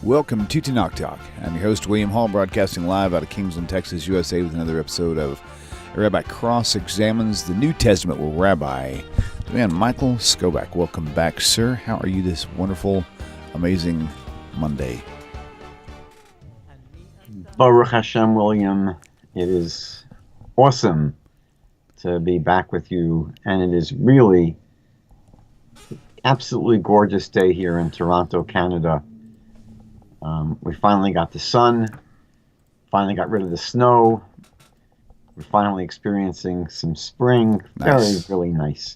Welcome to TaNaCh Talk. I'm your host, William Hall, broadcasting live out of Kingsland, Texas, USA, with another episode of Rabbi Cross-Examines the New Testament with Rabbi, the man Michael Skobac. Welcome back, sir. How are you this wonderful, amazing Monday? Baruch Hashem, William. It is awesome to be back with you, and it is really absolutely gorgeous day here in Toronto, Canada. We finally got the sun, finally got rid of the snow. We're finally experiencing some spring. Nice. Very, really nice.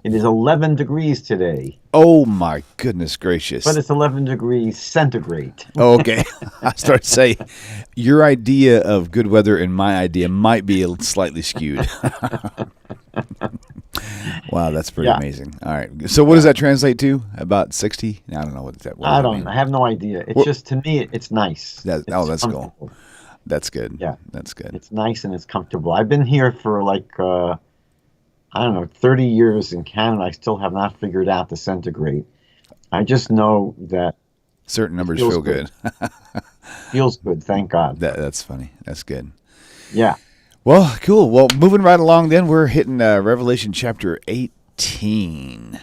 It is 11 degrees today. Oh, my goodness gracious. But it's 11 degrees centigrade. Oh, okay. I started to say, your idea of good weather and my idea might be slightly skewed. Wow, that's pretty amazing. All right. So what does that translate to? About 60? I don't know what that I don't know. I have no idea. It's just, to me, it's nice. That's cool. That's good. Yeah. That's good. It's nice and it's comfortable. I've been here for I don't know, 30 years in Canada. I still have not figured out the centigrade. I just know that certain numbers feel good. Feels good, thank God. That's funny. That's good. Yeah. Well, cool. Well, moving right along then, we're hitting Revelation chapter 18.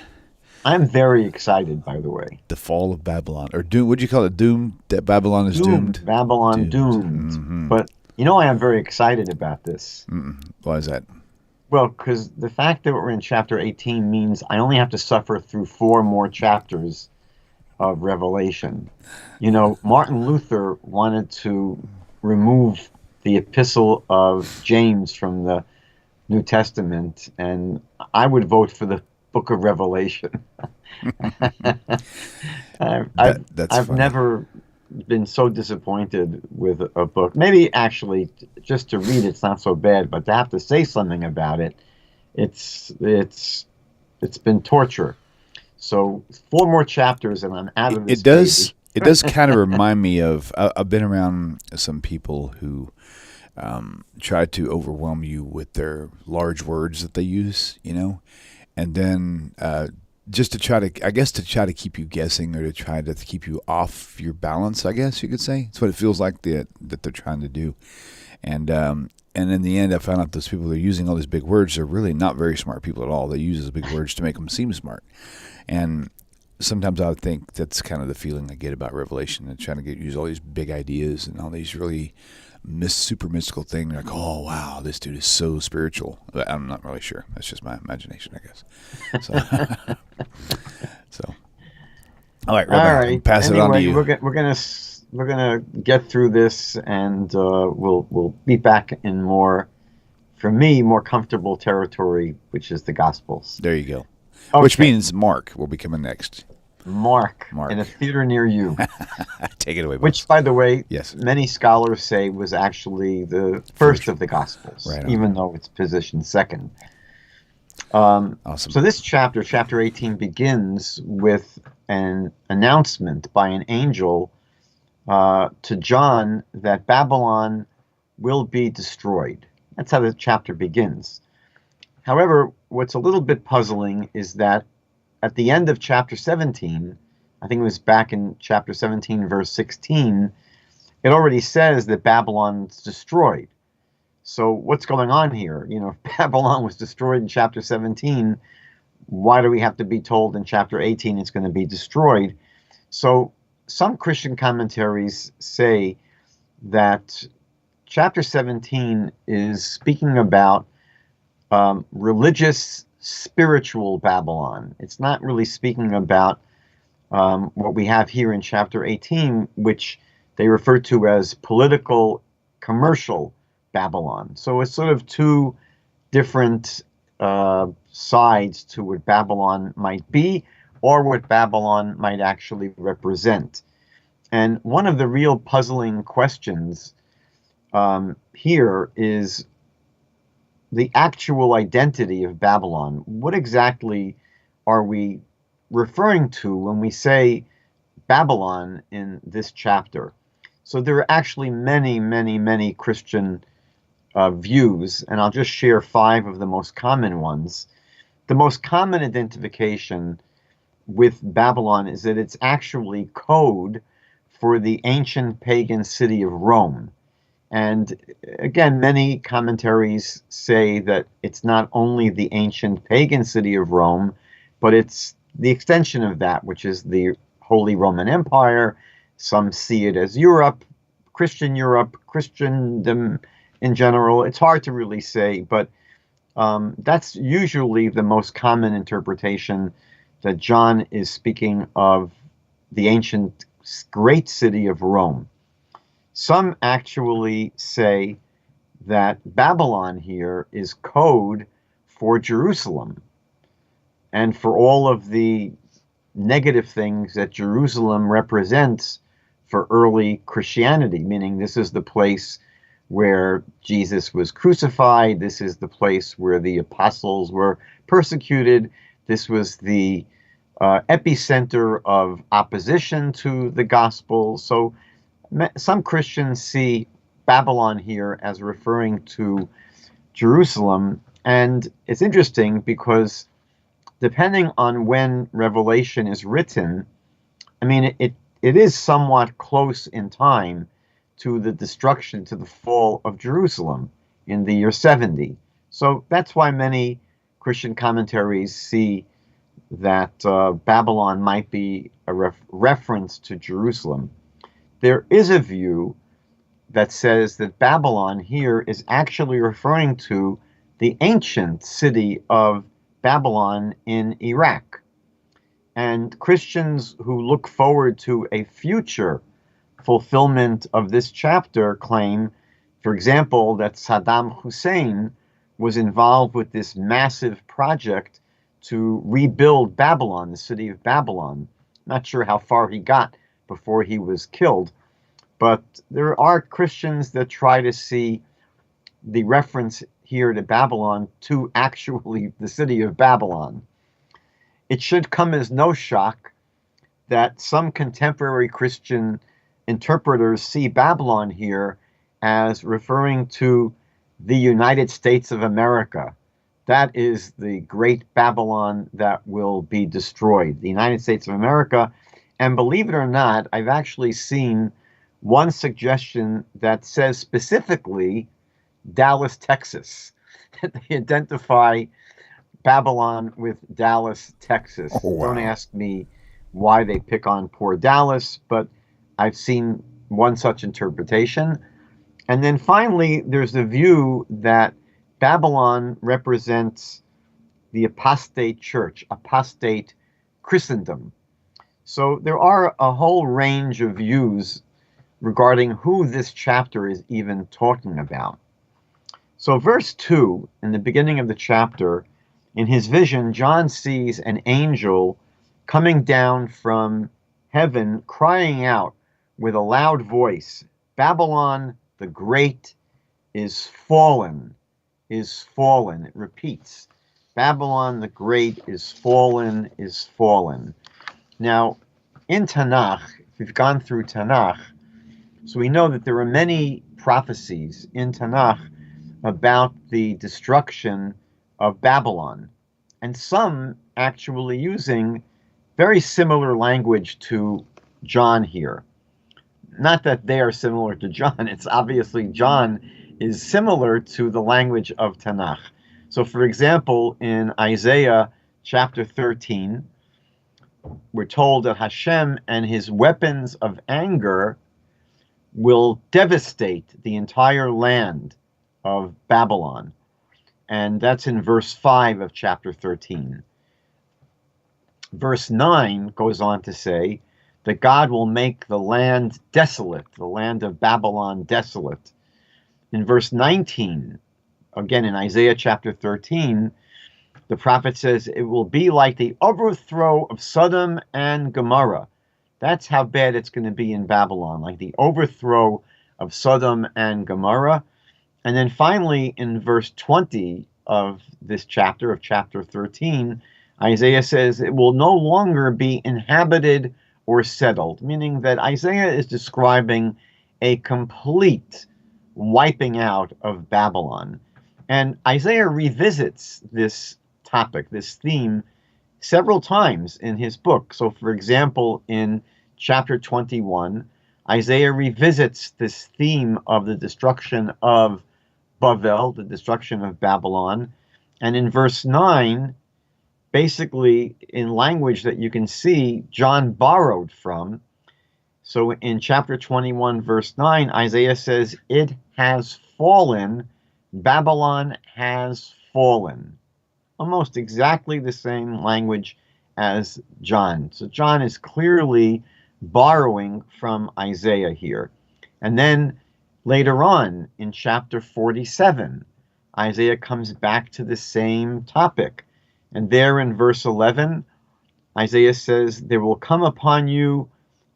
I'm very excited, by the way. The fall of Babylon. Or doom, what'd you call it? Doomed? That Babylon is doomed? Babylon doomed. Mm-hmm. But, I am very excited about this. Why is that? Well, because the fact that we're in chapter 18 means I only have to suffer through 4 more chapters of Revelation. Martin Luther wanted to remove the epistle of James from the New Testament, and I would vote for the book of Revelation. I've never been so disappointed with a book. Maybe actually just to read it's not so bad, but to have to say something about it, it's been torture. So 4 more chapters and I'm out of this. It does kind of remind me of I've been around some people who try to overwhelm you with their large words that they use, and then just to try to keep you guessing or to try to keep you off your balance, I guess you could say. That's what it feels like that they're trying to do. And in the end, I found out those people that are using all these big words are really not very smart people at all. They use those big words to make them seem smart. And sometimes I would think that's kind of the feeling I get about Revelation and trying to use all these big ideas and all these really super mystical thing. Like, oh wow, this dude is so spiritual. But I'm not really sure. That's just my imagination, I guess. So, all right, Rabbi, all right. Pass it on to you. We're gonna get through this, and we'll be back in more comfortable territory, which is the Gospels. There you go. Okay. Which means Mark will be coming next. Mark in a theater near you. Take it away, Which, by the way, yes, many scholars say was actually the first of the Gospels, right, even though it's positioned second. Awesome. So this chapter 18, begins with an announcement by an angel to John that Babylon will be destroyed. That's how the chapter begins. However, what's a little bit puzzling is that at the end of chapter 17, I think it was back in chapter 17, verse 16, it already says that Babylon's destroyed. So what's going on here? If Babylon was destroyed in chapter 17, why do we have to be told in chapter 18 it's going to be destroyed? So some Christian commentaries say that chapter 17 is speaking about religious, spiritual Babylon. It's not really speaking about what we have here in chapter 18, which they refer to as political, commercial Babylon. So it's sort of 2 different sides to what Babylon might be or what Babylon might actually represent. And one of the real puzzling questions here is the actual identity of Babylon. What exactly are we referring to when we say Babylon in this chapter? So there are actually many, many, many Christian views, and I'll just share 5 of the most common ones. The most common identification with Babylon is that it's actually code for the ancient pagan city of Rome. And again, many commentaries say that it's not only the ancient pagan city of Rome, but it's the extension of that, which is the Holy Roman Empire. Some see it as Europe, Christendom in general. It's hard to really say, but that's usually the most common interpretation, that John is speaking of the ancient great city of Rome. Some actually say that Babylon here is code for Jerusalem and for all of the negative things that Jerusalem represents for early Christianity, meaning this is the place where Jesus was crucified. This is the place where the apostles were persecuted. This was the epicenter of opposition to the gospel. So some Christians see Babylon here as referring to Jerusalem. And it's interesting because depending on when Revelation is written, I mean, it is somewhat close in time to the destruction, to the fall of Jerusalem in the year 70. So that's why many Christian commentaries see that Babylon might be a reference to Jerusalem. There is a view that says that Babylon here is actually referring to the ancient city of Babylon in Iraq. And Christians who look forward to a future fulfillment of this chapter claim, for example, that Saddam Hussein was involved with this massive project to rebuild Babylon, the city of Babylon. Not sure how far he got before he was killed, but there are Christians that try to see the reference here to Babylon to actually the city of Babylon. It should come as no shock that some contemporary Christian interpreters see Babylon here as referring to the United States of America. That is the great Babylon that will be destroyed, the United States of America. And believe it or not, I've actually seen one suggestion that says specifically Dallas, Texas. They identify Babylon with Dallas, Texas. Oh, wow. Don't ask me why they pick on poor Dallas, but I've seen one such interpretation. And then finally, there's the view that Babylon represents the apostate church, apostate Christendom. So there are a whole range of views regarding who this chapter is even talking about. So verse 2, in the beginning of the chapter, in his vision, John sees an angel coming down from heaven, crying out with a loud voice, "Babylon the Great is fallen, is fallen." It repeats, "Babylon the Great is fallen, is fallen." Now, in TaNaCh, if we've gone through TaNaCh, so we know that there are many prophecies in TaNaCh about the destruction of Babylon, and some actually using very similar language to John here. Not that they are similar to John, it's obviously John is similar to the language of TaNaCh. So for example, in Isaiah chapter 13, we're told that Hashem and his weapons of anger will devastate the entire land of Babylon. And that's in verse 5 of chapter 13. Verse 9 goes on to say that God will make the land desolate, the land of Babylon desolate. In verse 19, again in Isaiah chapter 13, the prophet says, it will be like the overthrow of Sodom and Gomorrah. That's how bad it's going to be in Babylon, like the overthrow of Sodom and Gomorrah. And then finally, in verse 20 of this chapter, of chapter 13, Isaiah says it will no longer be inhabited or settled, meaning that Isaiah is describing a complete wiping out of Babylon. And Isaiah revisits this topic, this theme, several times in his book. So, for example, in chapter 21, Isaiah revisits this theme of the destruction of Bavel, the destruction of Babylon. And in verse 9, basically in language that you can see John borrowed from. So in chapter 21, verse 9, Isaiah says, "It has fallen, Babylon has fallen." Almost exactly the same language as John. So John is clearly borrowing from Isaiah here. And then later on in chapter 47, Isaiah comes back to the same topic. And there in verse 11, Isaiah says, "There will come upon you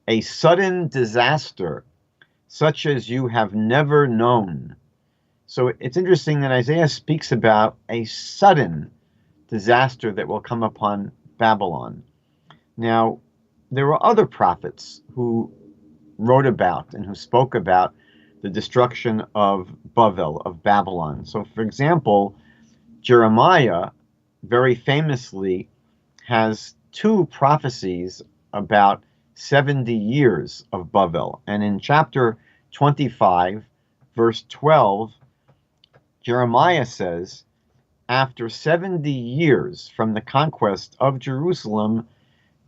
a sudden disaster, such as you have never known." So it's interesting that Isaiah speaks about a sudden disaster that will come upon Babylon. Now, there were other prophets who wrote about and who spoke about the destruction of Bavel, of Babylon. So, for example, Jeremiah very famously has two prophecies about 70 years of Bavel. And in chapter 25, verse 12, Jeremiah says, "After 70 years from the conquest of Jerusalem,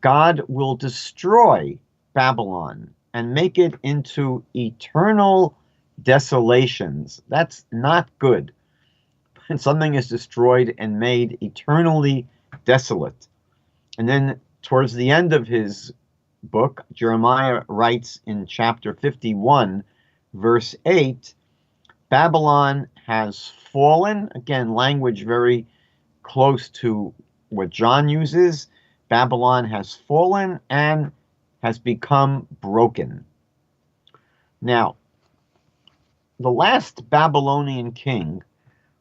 God will destroy Babylon and make it into eternal desolations." That's not good. When something is destroyed and made eternally desolate. And then towards the end of his book, Jeremiah writes in chapter 51, verse 8, "Babylon has fallen." Again, language very close to what John uses. Babylon has fallen and has become broken. Now, the last Babylonian king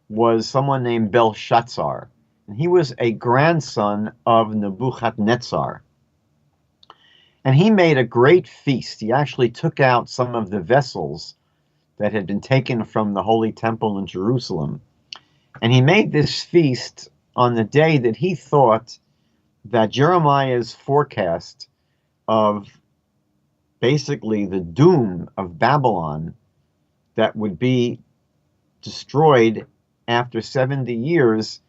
was someone named Belshazzar, and he was a grandson of Nebuchadnezzar. And he made a great feast. He actually took out some of the vessels that had been taken from the Holy Temple in Jerusalem. And he made this feast on the day that he thought that Jeremiah's forecast of basically the doom of Babylon that would be destroyed after 70 years,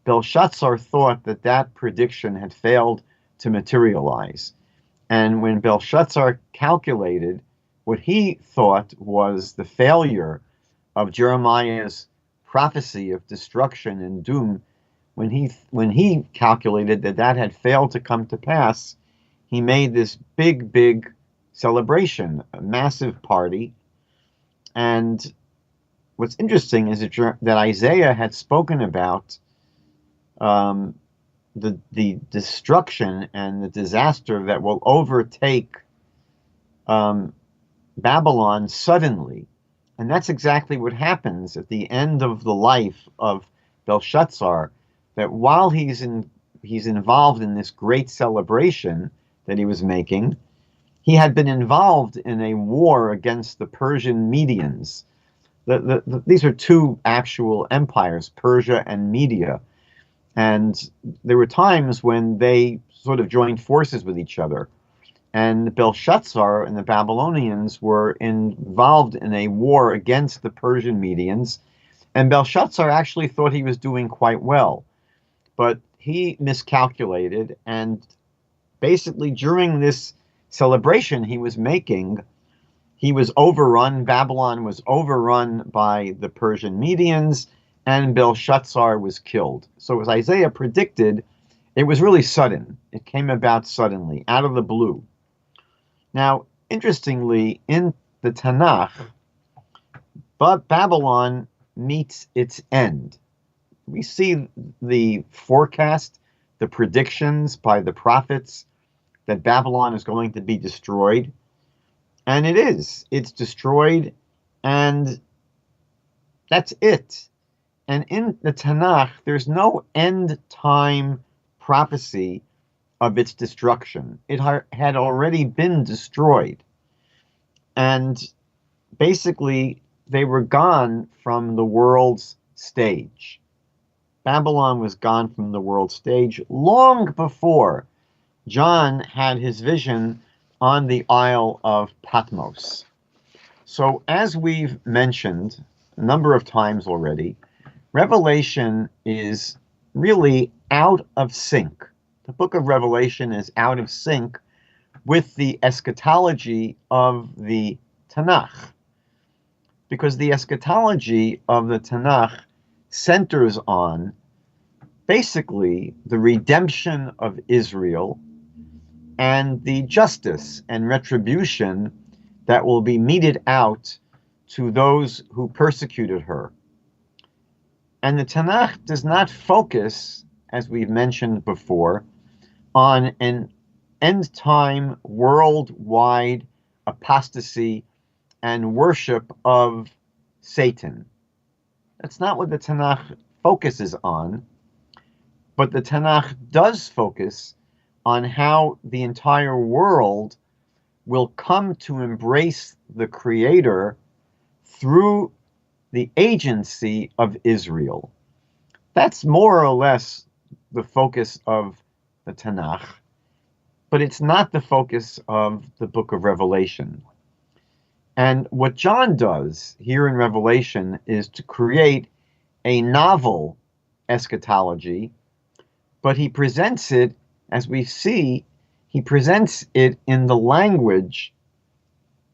Belshazzar thought that that prediction had failed to materialize. And when Belshazzar calculated what he thought was the failure of Jeremiah's prophecy of destruction and doom, when he calculated that that had failed to come to pass, he made this big celebration, a massive party. And what's interesting is that Isaiah had spoken about the destruction and the disaster that will overtake Babylon suddenly. And that's exactly what happens at the end of the life of Belshazzar, that while he's involved in this great celebration that he was making, he had been involved in a war against the Persian Medians. These are two actual empires, Persia and Media. And there were times when they sort of joined forces with each other. And Belshazzar and the Babylonians were involved in a war against the Persian Medians. And Belshazzar actually thought he was doing quite well. But he miscalculated, and basically during this celebration he was making, he was overrun. Babylon was overrun by the Persian Medians, and Belshazzar was killed. So as Isaiah predicted, it was really sudden. It came about suddenly, out of the blue. Now, interestingly, in the Tanakh, Babylon meets its end. We see the forecast, the predictions by the prophets that Babylon is going to be destroyed. And it is. It's destroyed, and that's it. And in the Tanakh, there's no end time prophecy of its destruction. It had already been destroyed. And basically, they were gone from the world's stage. Babylon was gone from the world stage long before John had his vision on the Isle of Patmos. So as we've mentioned a number of times already, Revelation is really out of sync. The book of Revelation is out of sync with the eschatology of the TaNaCh, because the eschatology of the TaNaCh centers on basically the redemption of Israel and the justice and retribution that will be meted out to those who persecuted her. And the Tanakh does not focus, as we've mentioned before, on an end-time worldwide apostasy and worship of Satan. That's not what the Tanakh focuses on, but the Tanakh does focus on how the entire world will come to embrace the Creator through the agency of Israel. That's more or less the focus of the Tanakh, but it's not the focus of the book of Revelation. And what John does here in Revelation is to create a novel eschatology, but he presents it, as we see, he presents it in the language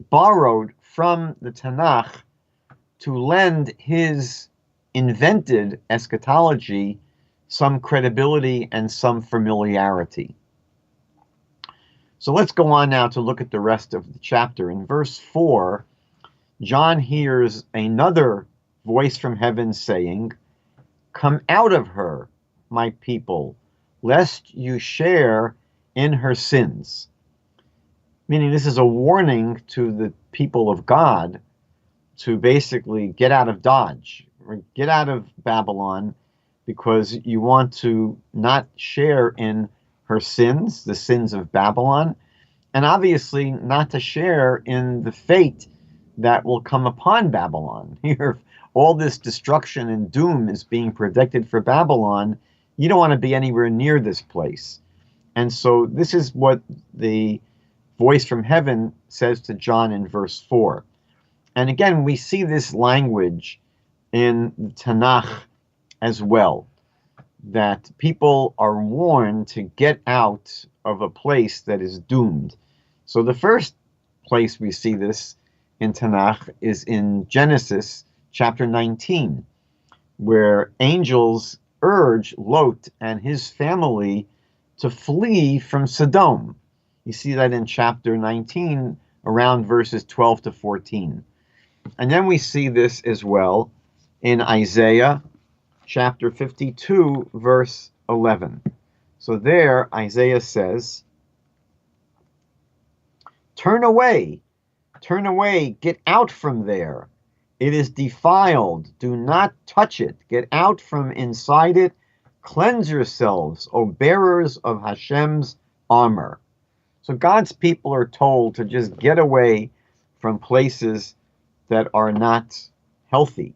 borrowed from the Tanakh to lend his invented eschatology some credibility and some familiarity. So let's go on now to look at the rest of the chapter. In verse 4, John hears another voice from heaven saying, "Come out of her, my people, lest you share in her sins." Meaning this is a warning to the people of God to basically get out of Dodge, or get out of Babylon, because you want to not share in her sins, the sins of Babylon, and obviously not to share in the fate that will come upon Babylon. Here, all this destruction and doom is being predicted for Babylon. You don't want to be anywhere near this place. And so this is what the voice from heaven says to John in verse 4. And again, we see this language in the Tanakh as well, that people are warned to get out of a place that is doomed. So the first place we see this in Tanakh is in Genesis chapter 19, where angels urge Lot and his family to flee from Sodom. You see that in chapter 19, around verses 12 to 14. And then we see this as well in Isaiah chapter 52, verse 11. So there, Isaiah says, turn away, get out from there. It is defiled, do not touch it. Get out from inside it, cleanse yourselves, O bearers of Hashem's armor." So God's people are told to just get away from places that are not healthy.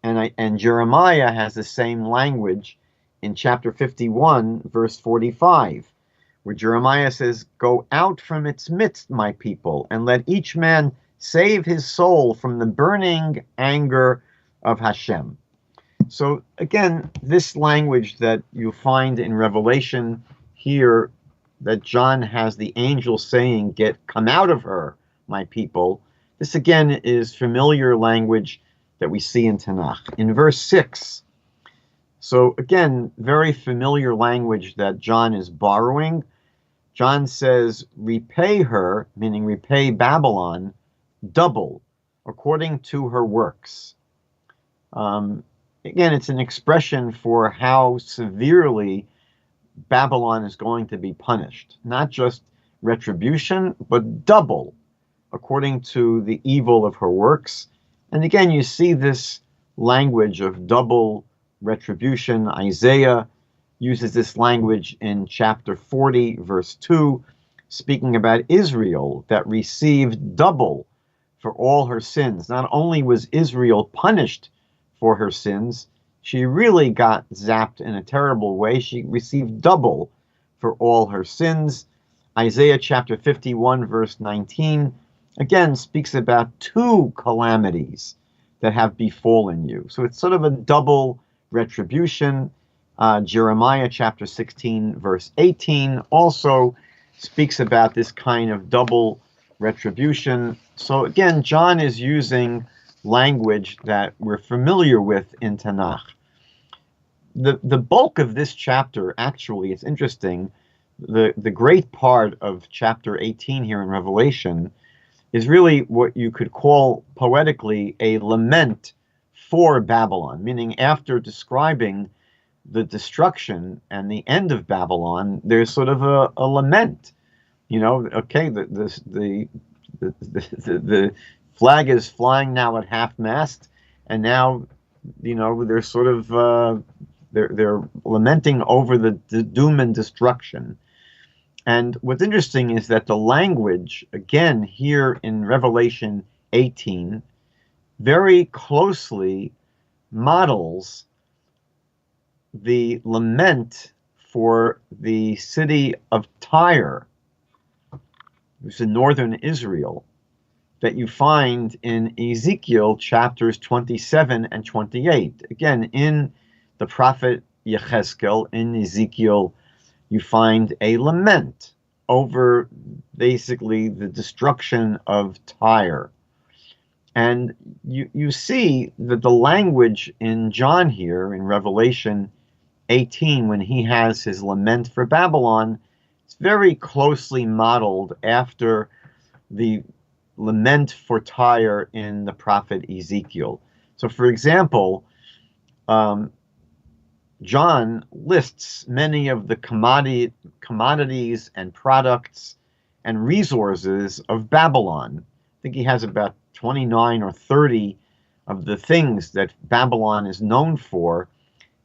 And Jeremiah has the same language in chapter 51, verse 45, where Jeremiah says, "Go out from its midst, my people, and let each man save his soul from the burning anger of Hashem." So again, this language that you find in Revelation here, that John has the angel saying, "Come out of her, my people." This again is familiar language that we see in Tanakh. In verse 6, so again, very familiar language that John is borrowing. John says, "Repay her," meaning repay Babylon, "double, according to her works." Again, it's an expression for how severely Babylon is going to be punished. Not just retribution, but double, according to the evil of her works. And again, you see this language of double retribution. Isaiah uses this language in chapter 40, verse 2, speaking about Israel that received double for all her sins. Not only was Israel punished for her sins, she really got zapped in a terrible way. She received double for all her sins. Isaiah chapter 51, verse 19, again speaks about two calamities that have befallen you. So it's sort of a double retribution. Jeremiah chapter 16, verse 18 also speaks about this kind of double retribution. So again, John is using language that we're familiar with in Tanakh. The bulk of this chapter, actually, it's interesting, the great part of chapter 18 here in Revelation is really what you could call poetically a lament for Babylon, meaning after describing the destruction and the end of Babylon, there's sort of a lament. You know, okay, the flag is flying now at half mast, and now, you know, they're sort of they're lamenting over the doom and destruction. And what's interesting is that the language, again, here in Revelation 18, very closely models the lament for the city of Tyre, which is in northern Israel, that you find in Ezekiel chapters 27 and 28. Again, in the prophet Yechezkel, in Ezekiel, you find a lament over basically the destruction of Tyre. And you see that the language in John here, in Revelation 18, when he has his lament for Babylon, it's very closely modeled after the lament for Tyre in the prophet Ezekiel. So, for example, John lists many of the commodities and products and resources of Babylon. I think he has about 29 or 30 of the things that Babylon is known for.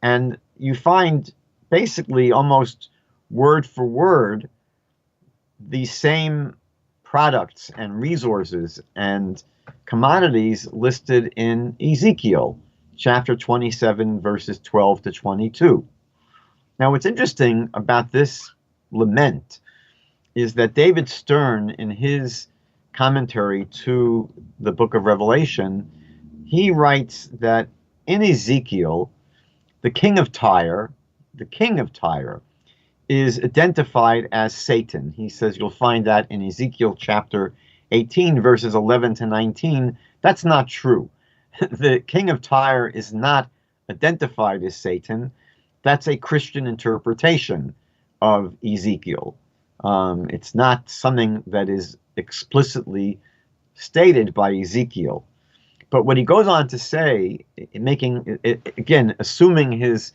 And you find basically almost word for word the same products and resources and commodities listed in Ezekiel chapter 27, verses 12 to 22. Now, what's interesting about this lament is that David Stern, in his commentary to the book of Revelation, he writes that in Ezekiel, the king of Tyre is identified as Satan. He says, you'll find that in Ezekiel chapter 18, verses 11 to 19. That's not true. The king of Tyre is not identified as Satan. That's a Christian interpretation of Ezekiel. It's not something that is explicitly stated by Ezekiel. But what he goes on to say, making again, assuming his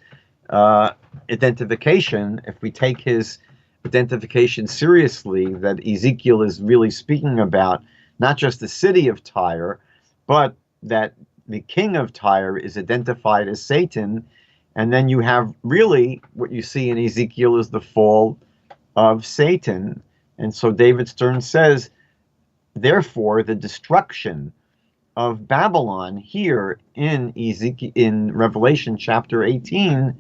identification, if we take his identification seriously, that Ezekiel is really speaking about not just the city of Tyre, but that the king of Tyre is identified as Satan. And then you have really what you see in Ezekiel is the fall of Satan. And so David Stern says, therefore, the destruction of Babylon here in Revelation chapter 18,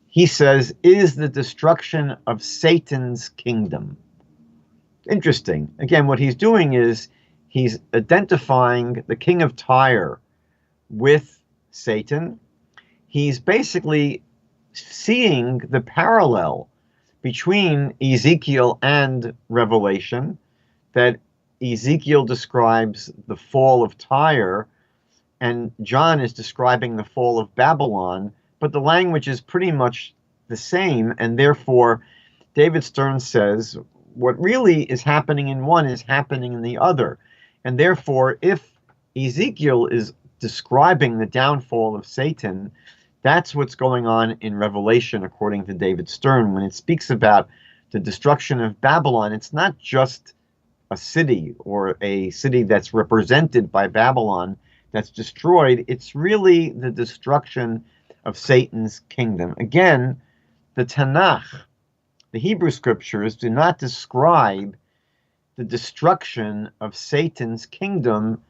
he says, is the destruction of Satan's kingdom. Interesting. Again, what he's doing is he's identifying the king of Tyre with Satan. He's basically seeing the parallel between Ezekiel and Revelation, that Ezekiel describes the fall of Tyre, and John is describing the fall of Babylon, but the language is pretty much the same, and therefore David Stern says what really is happening in one is happening in the other. And therefore, if Ezekiel is describing the downfall of Satan, that's what's going on in Revelation, according to David Stern. When it speaks about the destruction of Babylon, it's not just a city or a city that's represented by Babylon that's destroyed. It's really the destruction of Satan's kingdom. Again, the TaNaCh, the Hebrew scriptures, do not describe the destruction of Satan's kingdom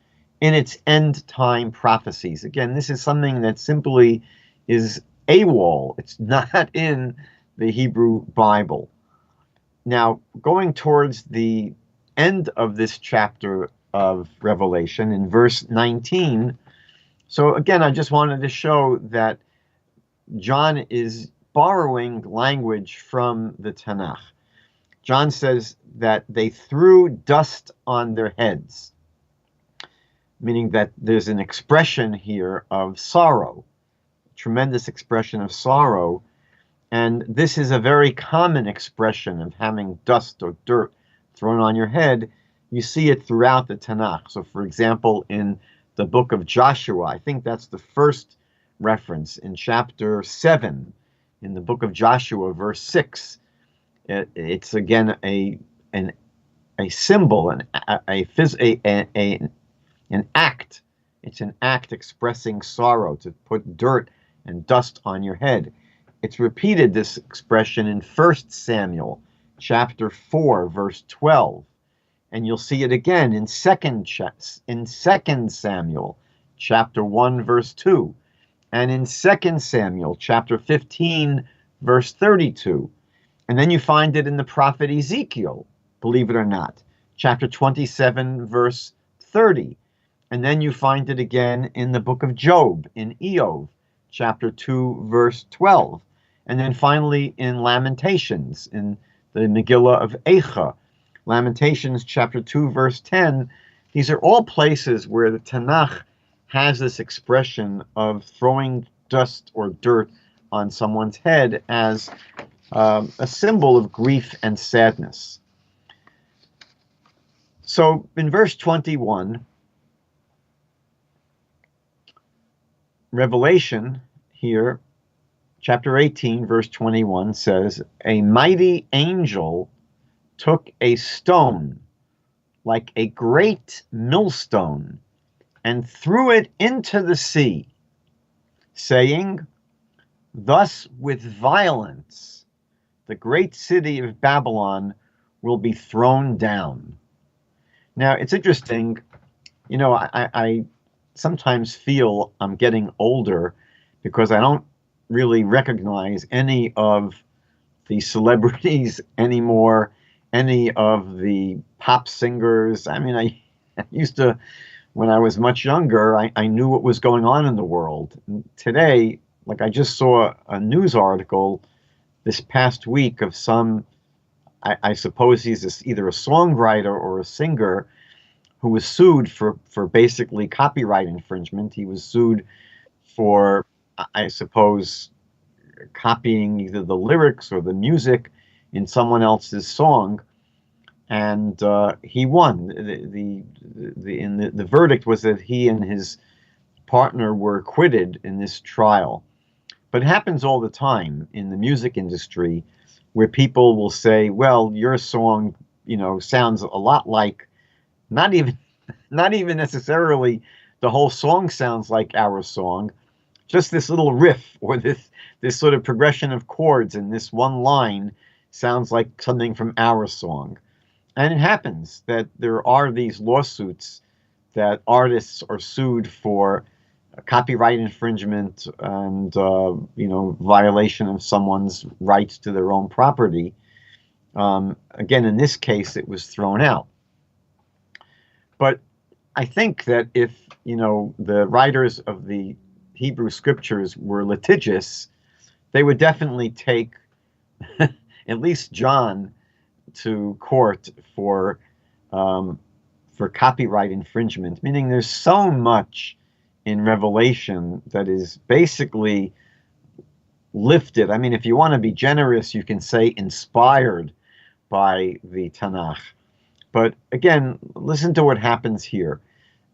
in its end time prophecies. Again, this is something that simply is AWOL. It's not in the Hebrew Bible. Now, going towards the end of this chapter of Revelation in verse 19, so again, I just wanted to show that John is borrowing language from the Tanakh. John says that they threw dust on their heads, meaning that there's an expression here of sorrow, tremendous expression of sorrow. And this is a very common expression of having dust or dirt thrown on your head. You see it throughout the Tanakh. So, for example, in the book of Joshua, I think that's the first reference in chapter 7, in the book of Joshua, verse 6. It's again a symbol, an act. It's an act expressing sorrow, to put dirt and dust on your head. It's repeated, this expression, in 1 Samuel chapter 4, verse 12. And you'll see it again in 2 Samuel chapter 1, verse 2. And in 2 Samuel chapter 15, verse 32. And then you find it in the prophet Ezekiel, believe it or not, chapter 27, verse 30. And then you find it again in the book of Job, in Eov, chapter 2, verse 12. And then finally in Lamentations, in the Megillah of Eicha, Lamentations chapter 2, verse 10. These are all places where the Tanakh has this expression of throwing dust or dirt on someone's head as a symbol of grief and sadness. So in verse 21, Revelation here, chapter 18, verse 21 says, "A mighty angel took a stone like a great millstone and threw it into the sea, saying, 'Thus with violence the great city of Babylon will be thrown down.'" Now, it's interesting, I sometimes feel I'm getting older because I don't really recognize any of the celebrities anymore, any of the pop singers. I mean, I used to, when I was much younger, I knew what was going on in the world. Today, like I just saw a news article this past week of some, I suppose he's either a songwriter or a singer, who was sued for basically copyright infringement. He was sued for, I suppose, copying either the lyrics or the music in someone else's song, and he won. The verdict was that he and his partner were acquitted in this trial. But it happens all the time in the music industry, where people will say, "Well, your song, sounds a lot like," not even necessarily the whole song sounds like our song, just this little riff or this sort of progression of chords in this one line sounds like something from our song. And it happens that there are these lawsuits that artists are sued for copyright infringement and violation of someone's rights to their own property. Again, in this case, it was thrown out. But I think that if the writers of the Hebrew scriptures were litigious, they would definitely take at least John to court for copyright infringement. Meaning, there's so much in Revelation that is basically lifted. I mean, if you want to be generous, you can say inspired by the Tanakh. But again, listen to what happens here.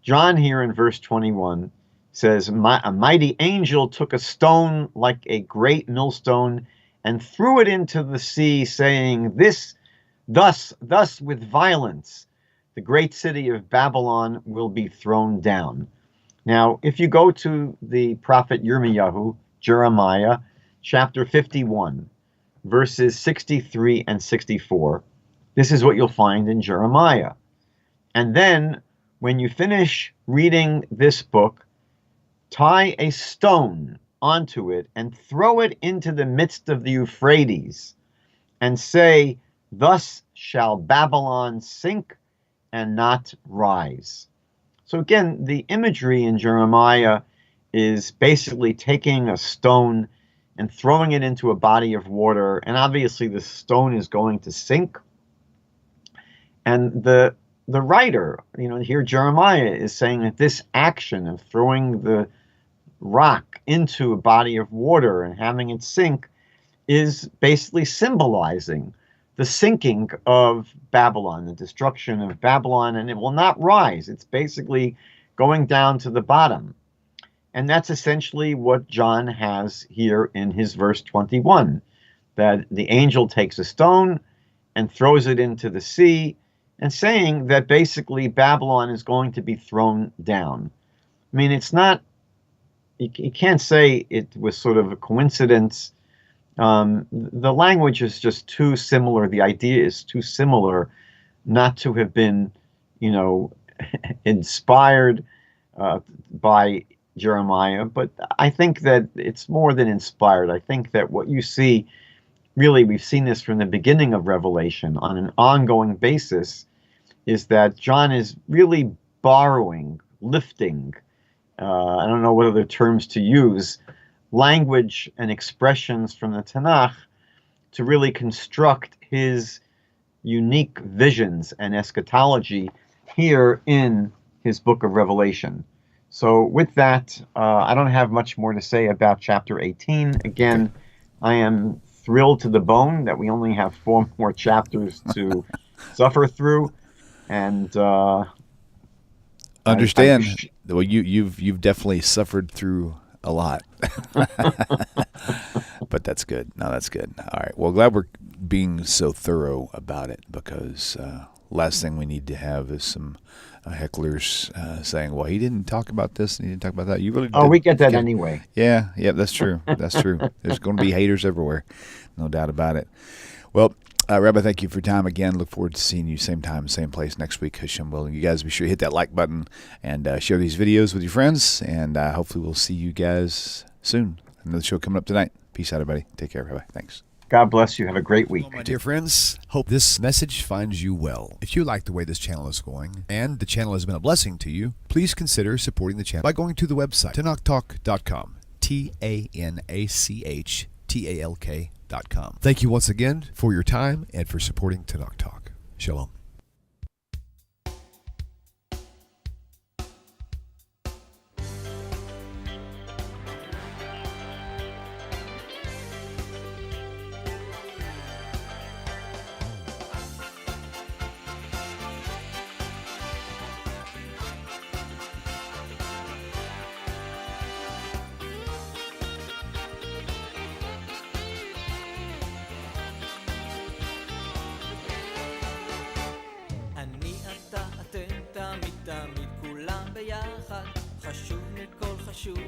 John here in verse 21 says, "A mighty angel took a stone like a great millstone and threw it into the sea, saying, thus with violence, the great city of Babylon will be thrown down." Now, if you go to the prophet Jeremiah, chapter 51, verses 63 and 64, this is what you'll find in Jeremiah. "And then, when you finish reading this book, tie a stone onto it and throw it into the midst of the Euphrates, and say, Thus shall Babylon sink and not rise. So again, the imagery in Jeremiah is basically taking a stone and throwing it into a body of water, and obviously the stone is going to sink. And the writer, here Jeremiah is saying that this action of throwing the rock into a body of water and having it sink is basically symbolizing the sinking of Babylon, the destruction of Babylon, and it will not rise. It's basically going down to the bottom. And that's essentially what John has here in his verse 21, that the angel takes a stone and throws it into the sea, and saying that basically Babylon is going to be thrown down. I mean, it's not, you can't say it was sort of a coincidence. The language is just too similar. The idea is too similar not to have been, inspired by Jeremiah. But I think that it's more than inspired. I think that what you see, really, we've seen this from the beginning of Revelation on an ongoing basis, is that John is really borrowing, lifting, I don't know what other terms to use, language and expressions from the Tanakh to really construct his unique visions and eschatology here in his book of Revelation. So with that, I don't have much more to say about chapter 18. Again, I am thrilled to the bone that we only have 4 more chapters to suffer through. And understand, well, you've definitely suffered through a lot. But that's good. No, that's good. All right. Well, glad we're being so thorough about it, because last thing we need to have is some hecklers saying, well, he didn't talk about this and he didn't talk about that. You really did. Oh, we get that anyway. Yeah, that's true. That's true. There's going to be haters everywhere. No doubt about it. Well, Rabbi, thank you for your time again. Look forward to seeing you same time, same place next week, Hashem willing. You guys be sure to hit that like button and share these videos with your friends, and hopefully we'll see you guys soon. Another show coming up tonight. Peace out, everybody. Take care, Rabbi. Thanks. God bless you. Have a great week. Hello, my dear friends. Hope this message finds you well. If you like the way this channel is going, and the channel has been a blessing to you, please consider supporting the channel by going to the website, TaNachTalk.com. TaNachTalk.com. Thank you once again for your time and for supporting TaNaCh Talk. Shalom. תמיד כולם ביחד, חשוב מכל חשוב